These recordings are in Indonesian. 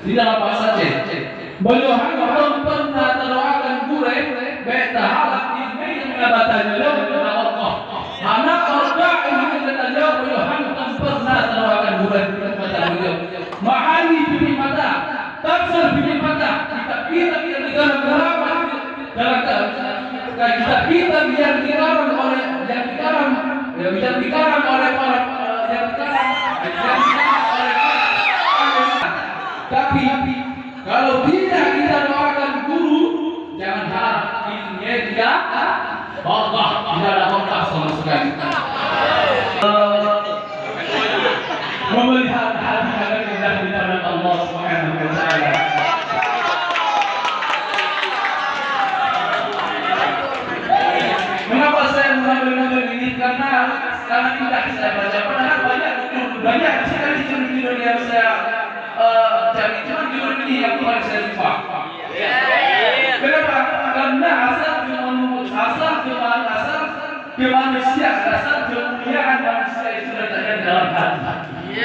di dalam bahasa Aceh. Beliau belum pernah terdoakan gure, beta halak ilmu yang mengabatanya beliau Allah. Anak orang ini beliau belum pernah terdoakan gure kata beliau. Mahani bini mata, tafsir bini mata, kita yang dikarang kita yang dikarang oleh yang dikarang oleh para yang dikarang oleh tapi kalau tidak kita doakan guru, jangan harap ilmunya tidak berkah, tidak ada berkah sama sekali. Memelihara hati agar tidak diterima Allah Subhanahu wa taala. Mengapa saya mengambil ini? Karena tidak saya baca. Padahal banyak sekali judul yang saya cari, cuma judul ini yang paling saya suka. Kenapa? Karena asal kemanusiaan, asal kemuliaan manusia itu letaknya dalam hati.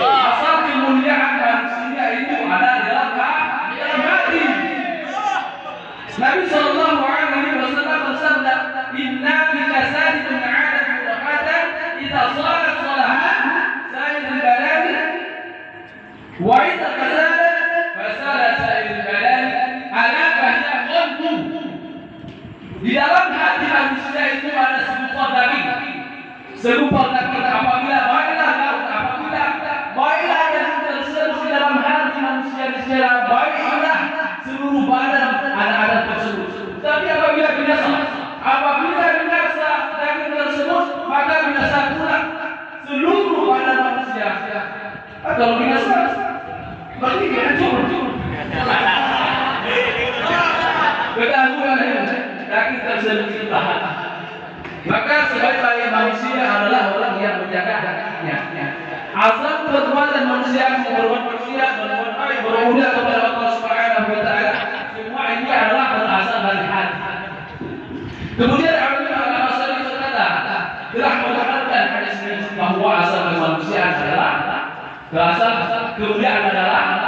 Asal kemuliaan manusia itu ada dalam hati. Nabi Sallallahu Alaihi Wasallam bersabda, Inna fi jasadin 'adat mudghatan idza salat salahan sa'il al-badan wa idza fasadat fasadat sa'il al-badan ala fahya qalbu. Di dalam hati manusia itu ada segumpal daging. Segumpal daging apabila baiklah yang terselus di dalam hati manusia secara baiklah seluruh badan ada tersebut. Tapi apabila binasa daging tersebut, maka binasa pula seluruh badan manusia. Kalau binasa, berarti dia hancur. Ketahuan daging tersebut itu bahan. Maka sebaik-baik manusia adalah orang yang menjaga hatinya. Asal perbuatan manusia, berbuat maksiat, berbuat baik, berulah kepada Allah Subhanahu wa taala, semua ini adalah berasal dari hati. Kemudian Al-Asari berkata, telah mengatakan hadis ini bahwa asal manusia adalah berasal kemuliaan adalah